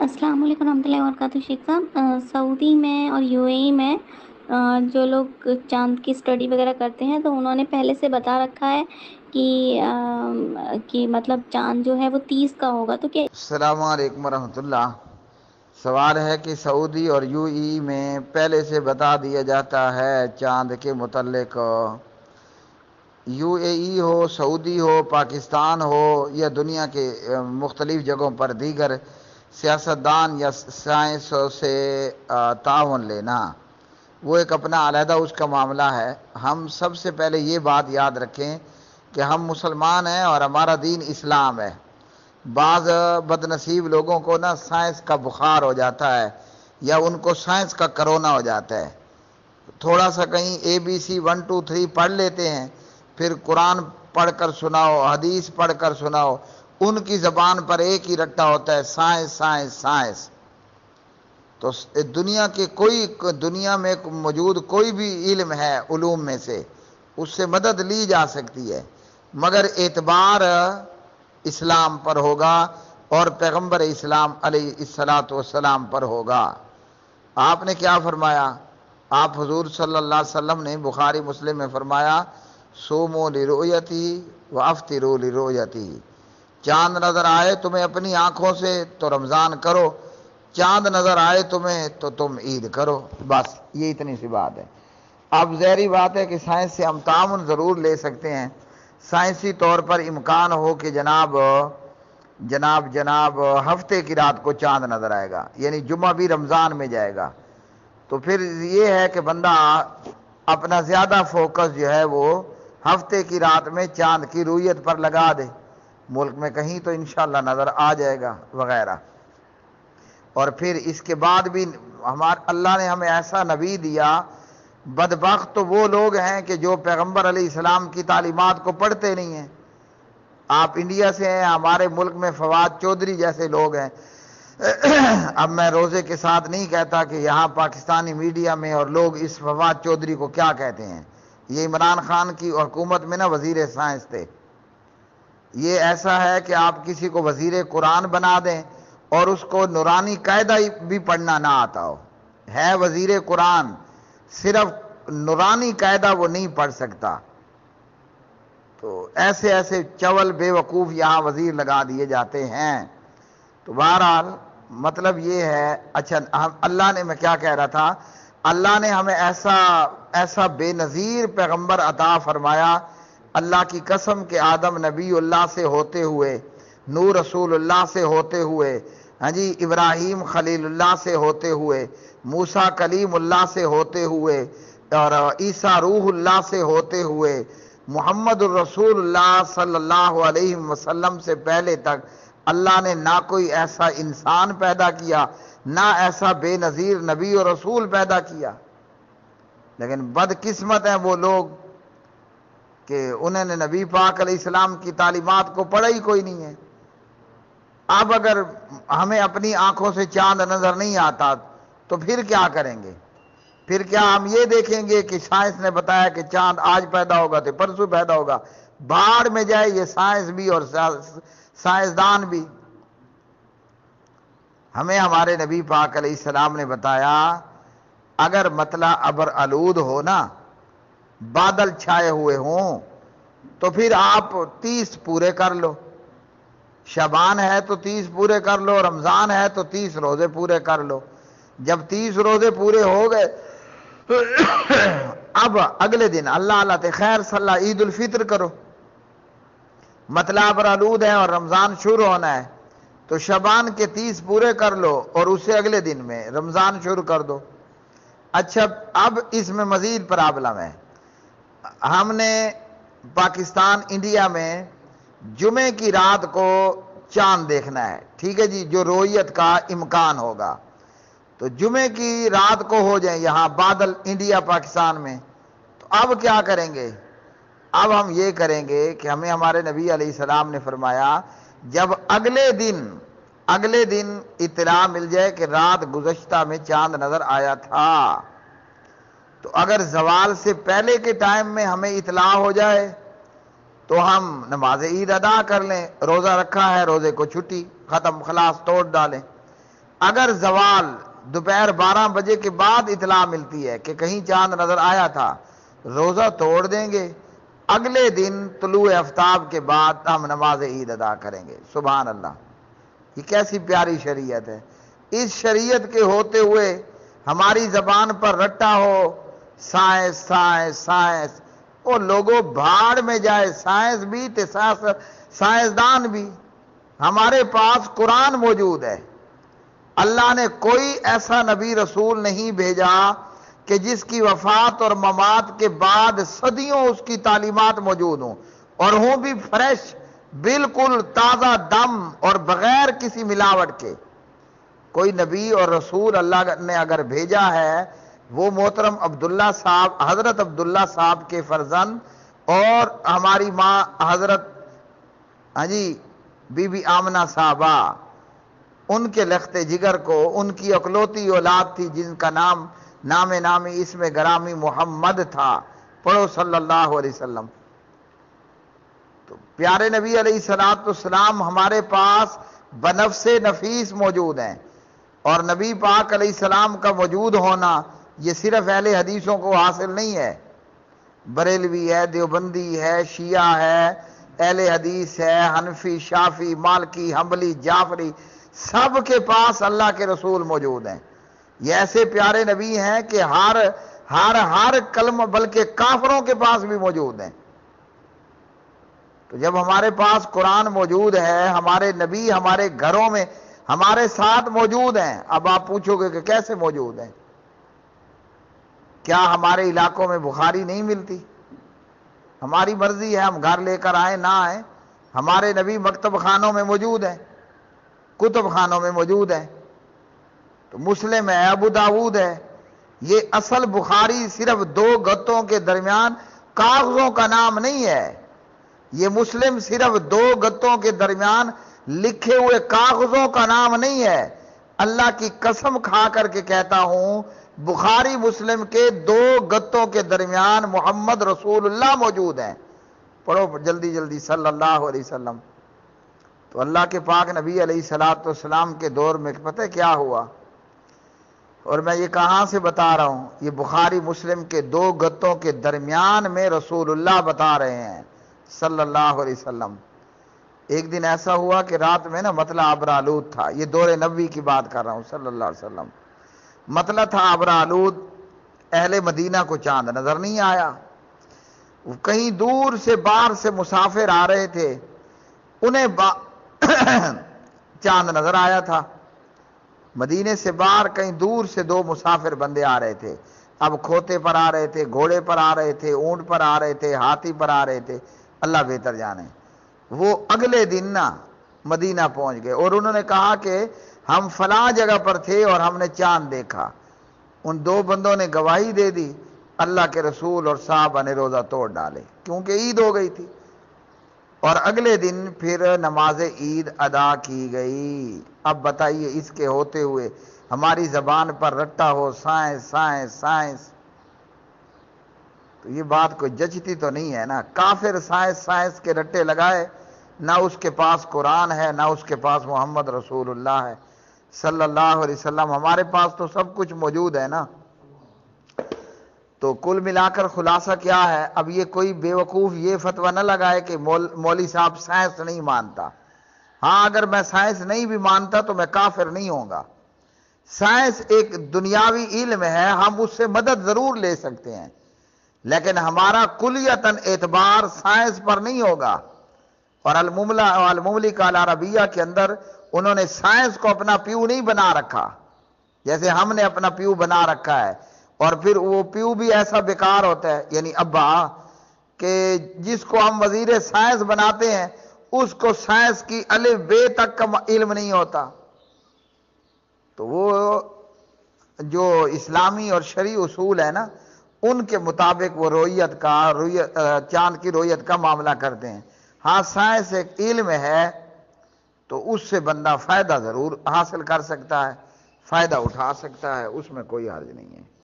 السلام علیکم ورحمۃ اللہ وبرکاتہ شیخ صاحب، سعودی میں اور یو اے ای میں جو لوگ چاند کی اسٹڈی وغیرہ کرتے ہیں تو انہوں نے پہلے سے بتا رکھا ہے کہ مطلب چاند جو ہے وہ 30 کا ہوگا، تو کیا؟ السلام علیکم ورحمۃ اللہ۔ سوال ہے کہ سعودی اور یو ای میں پہلے سے بتا دیا جاتا ہے چاند کے متعلق۔ یو اے ای ہو، سعودی ہو، پاکستان ہو یا دنیا کے مختلف جگہوں پر دیگر سیاستدان یا سائنس سے تعاون لینا، وہ ایک اپنا علیحدہ اس کا معاملہ ہے۔ ہم سب سے پہلے یہ بات یاد رکھیں کہ ہم مسلمان ہیں اور ہمارا دین اسلام ہے۔ بعض بد نصیب لوگوں کو نا سائنس کا بخار ہو جاتا ہے یا ان کو سائنس کا کرونا ہو جاتا ہے۔ تھوڑا سا کہیں اے بی سی 1 2 3 پڑھ لیتے ہیں، پھر قرآن پڑھ کر سناؤ، حدیث پڑھ کر سناؤ، ان کی زبان پر ایک ہی رٹا ہوتا ہے، سائنس سائنس سائنس۔ تو دنیا میں موجود کوئی بھی علم ہے علوم میں سے، اس سے مدد لی جا سکتی ہے، مگر اعتبار اسلام پر ہوگا اور پیغمبر اسلام علیہ الصلاۃ والسلام پر ہوگا۔ آپ نے کیا فرمایا؟ آپ حضور صلی اللہ علیہ وسلم نے بخاری مسلم میں فرمایا، سومو لرؤیتی و افطروا لرؤیتی۔ چاند نظر آئے تمہیں اپنی آنکھوں سے تو رمضان کرو، چاند نظر آئے تمہیں تو تم عید کرو، بس یہ اتنی سی بات ہے۔ اب ظاہری بات ہے کہ سائنس سے ہم تعاون ضرور لے سکتے ہیں۔ سائنسی طور پر امکان ہو کہ جناب ہفتے کی رات کو چاند نظر آئے گا، یعنی جمعہ بھی رمضان میں جائے گا، تو پھر یہ ہے کہ بندہ اپنا زیادہ فوکس جو ہے وہ ہفتے کی رات میں چاند کی رویت پر لگا دے، ملک میں کہیں تو انشاءاللہ نظر آ جائے گا وغیرہ۔ اور پھر اس کے بعد بھی اللہ نے ہمیں ایسا نبی دیا، بدبخت تو وہ لوگ ہیں کہ جو پیغمبر علیہ السلام کی تعلیمات کو پڑھتے نہیں ہیں۔ آپ انڈیا سے ہیں، ہمارے ملک میں فواد چودھری جیسے لوگ ہیں۔ اب میں روزے کے ساتھ نہیں کہتا کہ یہاں پاکستانی میڈیا میں اور لوگ اس فواد چودھری کو کیا کہتے ہیں، یہ عمران خان کی حکومت میں نا وزیر سائنس تھے۔ یہ ایسا ہے کہ آپ کسی کو وزیر قرآن بنا دیں اور اس کو نورانی قاعدہ بھی پڑھنا نہ آتا ہو، ہے وزیر قرآن، صرف نورانی قاعدہ وہ نہیں پڑھ سکتا، تو ایسے چول بے وقوف یہاں وزیر لگا دیے جاتے ہیں۔ تو بہرحال مطلب یہ ہے، اچھا اللہ نے، میں کیا کہہ رہا تھا، اللہ نے ہمیں ایسا بے نظیر پیغمبر عطا فرمایا، اللہ کی قسم کہ آدم نبی اللہ سے ہوتے ہوئے، نور رسول اللہ سے ہوتے ہوئے، ہاں جی، ابراہیم خلیل اللہ سے ہوتے ہوئے، موسیٰ کلیم اللہ سے ہوتے ہوئے، اور عیسیٰ روح اللہ سے ہوتے ہوئے، محمد الرسول اللہ صلی اللہ علیہ وسلم سے پہلے تک اللہ نے نہ کوئی ایسا انسان پیدا کیا، نہ ایسا بے نظیر نبی اور رسول پیدا کیا۔ لیکن بدقسمت ہیں وہ لوگ کہ انہوں نے نبی پاک علیہ السلام کی تعلیمات کو پڑھا ہی کوئی نہیں ہے۔ اب اگر ہمیں اپنی آنکھوں سے چاند نظر نہیں آتا تو پھر کیا کریں گے؟ پھر کیا ہم یہ دیکھیں گے کہ سائنس نے بتایا کہ چاند آج پیدا ہوگا تو پرسوں پیدا ہوگا؟ بھاڑ میں جائے یہ سائنس بھی اور سائنسدان بھی۔ ہمیں ہمارے نبی پاک علیہ السلام نے بتایا، اگر مطلع ابر آلود ہو نا، بادل چھائے ہوئے ہوں، تو پھر آپ 30 پورے کر لو، شعبان ہے تو 30 پورے کر لو، رمضان ہے تو 30 روزے پورے کر لو۔ جب 30 روزے پورے ہو گئے اب اگلے دن اللہ تے خیر صلی عید الفطر کرو، مطلع ابر آلود ہے اور رمضان شروع ہونا ہے تو شعبان کے 30 پورے کر لو اور اسے اگلے دن میں رمضان شروع کر دو۔ اچھا اب اس میں مزید پرابلم ہے، ہم نے پاکستان انڈیا میں جمعے کی رات کو چاند دیکھنا ہے، ٹھیک ہے جی، جو رویت کا امکان ہوگا، تو جمعے کی رات کو ہو جائیں یہاں بادل انڈیا پاکستان میں، تو اب کیا کریں گے؟ اب ہم یہ کریں گے کہ ہمیں ہمارے نبی علیہ السلام نے فرمایا، جب اگلے دن اطلاع مل جائے کہ رات گزشتہ میں چاند نظر آیا تھا، تو اگر زوال سے پہلے کے ٹائم میں ہمیں اطلاع ہو جائے تو ہم نماز عید ادا کر لیں، روزہ رکھا ہے روزے کو چھٹی، ختم، خلاص، توڑ ڈالیں۔ اگر زوال دوپہر 12 بجے کے بعد اطلاع ملتی ہے کہ کہیں چاند نظر آیا تھا، روزہ توڑ دیں گے، اگلے دن طلوع آفتاب کے بعد ہم نماز عید ادا کریں گے۔ سبحان اللہ، یہ کیسی پیاری شریعت ہے۔ اس شریعت کے ہوتے ہوئے ہماری زبان پر رٹا ہو سائنس سائنس سائنس، وہ لوگوں بھاڑ میں جائے، سائنس بھی تے سائنسدان بھی۔ ہمارے پاس قرآن موجود ہے۔ اللہ نے کوئی ایسا نبی رسول نہیں بھیجا کہ جس کی وفات اور ممات کے بعد صدیوں اس کی تعلیمات موجود ہوں، اور ہوں بھی فریش، بالکل تازہ دم اور بغیر کسی ملاوٹ کے۔ کوئی نبی اور رسول اللہ نے اگر بھیجا ہے، وہ محترم عبداللہ صاحب، حضرت عبداللہ صاحب کے فرزند اور ہماری ماں حضرت بی بی آمنہ صاحبہ، ان کے لخت جگر کو، ان کی اکلوتی اولاد تھی جن کا نام نامی اسم گرامی محمد تھا۔ پڑھو صلی اللہ علیہ وسلم۔ تو پیارے نبی علیہ السلام ہمارے پاس بنفس نفیس موجود ہیں، اور نبی پاک علیہ السلام کا موجود ہونا یہ صرف اہل حدیثوں کو حاصل نہیں ہے، بریلوی ہے، دیوبندی ہے، شیعہ ہے، اہل حدیث ہے، حنفی، شافی، مالکی، حنبلی، جعفری، سب کے پاس اللہ کے رسول موجود ہیں۔ یہ ایسے پیارے نبی ہیں کہ ہر کلمہ، بلکہ کافروں کے پاس بھی موجود ہیں۔ تو جب ہمارے پاس قرآن موجود ہے، ہمارے نبی ہمارے گھروں میں ہمارے ساتھ موجود ہیں، اب آپ پوچھو گے کہ کیسے موجود ہیں؟ کیا ہمارے علاقوں میں بخاری نہیں ملتی؟ ہماری مرضی ہے ہم گھر لے کر آئیں نہ آئیں، ہمارے نبی مکتب خانوں میں موجود ہیں، کتب خانوں میں موجود ہیں۔ تو مسلم ہے، ابو داود ہے۔ یہ اصل بخاری صرف 2 گتوں کے درمیان کاغذوں کا نام نہیں ہے، یہ مسلم صرف 2 گتوں کے درمیان لکھے ہوئے کاغذوں کا نام نہیں ہے۔ اللہ کی قسم کھا کر کے کہتا ہوں، بخاری مسلم کے 2 گتوں کے درمیان محمد رسول اللہ موجود ہیں۔ پڑھو جلدی جلدی صلی اللہ علیہ وسلم۔ تو اللہ کے پاک نبی علیہ السلام کے دور میں پتہ کیا ہوا؟ اور میں یہ کہاں سے بتا رہا ہوں؟ یہ بخاری مسلم کے 2 گتوں کے درمیان میں رسول اللہ بتا رہے ہیں صلی اللہ علیہ وسلم۔ ایک دن ایسا ہوا کہ رات میں مطلع ابر آلود تھا، یہ دور نبوی کی بات کر رہا ہوں صلی اللہ علیہ وسلم۔ مطلع تھا ابر آلود، اہل مدینہ کو چاند نظر نہیں آیا، کہیں دور سے باہر سے مسافر آ رہے تھے، انہیں چاند نظر آیا تھا۔ مدینے سے باہر کہیں دور سے 2 مسافر بندے آ رہے تھے، اب کھوتے پر آ رہے تھے، گھوڑے پر آ رہے تھے، اونٹ پر آ رہے تھے، ہاتھی پر آ رہے تھے، اللہ بہتر جانے۔ وہ اگلے دن مدینہ پہنچ گئے، اور انہوں نے کہا کہ ہم فلاں جگہ پر تھے اور ہم نے چاند دیکھا۔ ان 2 بندوں نے گواہی دے دی، اللہ کے رسول اور صحابہ نے روزہ توڑ ڈالے، کیونکہ عید ہو گئی تھی، اور اگلے دن پھر نماز عید ادا کی گئی۔ اب بتائیے، اس کے ہوتے ہوئے ہماری زبان پر رٹا ہو سائنس سائنس سائنس، تو یہ بات کوئی جچتی تو نہیں ہے نا۔ کافر سائنس کے رٹے لگائے، نہ اس کے پاس قرآن ہے، نہ اس کے پاس محمد رسول اللہ ہے صلی اللہ علیہ وسلم۔ ہمارے پاس تو سب کچھ موجود ہے نا۔ تو کل ملا کر خلاصہ کیا ہے؟ اب یہ کوئی بے وقوف یہ فتویٰ نہ لگائے کہ مولوی صاحب سائنس نہیں مانتا۔ ہاں، اگر میں سائنس نہیں بھی مانتا تو میں کافر نہیں ہوں گا۔ سائنس ایک دنیاوی علم ہے، ہم اس سے مدد ضرور لے سکتے ہیں، لیکن ہمارا کلیتاً اعتبار سائنس پر نہیں ہوگا۔ اور المملکہ العربیہ کے اندر انہوں نے سائنس کو اپنا پیو نہیں بنا رکھا، جیسے ہم نے اپنا پیو بنا رکھا ہے، اور پھر وہ پیو بھی ایسا بیکار ہوتا ہے، یعنی ابا، کہ جس کو ہم وزیر سائنس بناتے ہیں اس کو سائنس کی الف بے تک کا علم نہیں ہوتا۔ تو وہ جو اسلامی اور شرعی اصول ہے نا، ان کے مطابق وہ چاند کی رویت کا معاملہ کرتے ہیں۔ ہاں، سائنس ایک علم ہے تو اس سے بندہ فائدہ ضرور حاصل کر سکتا ہے، فائدہ اٹھا سکتا ہے، اس میں کوئی حرج نہیں ہے۔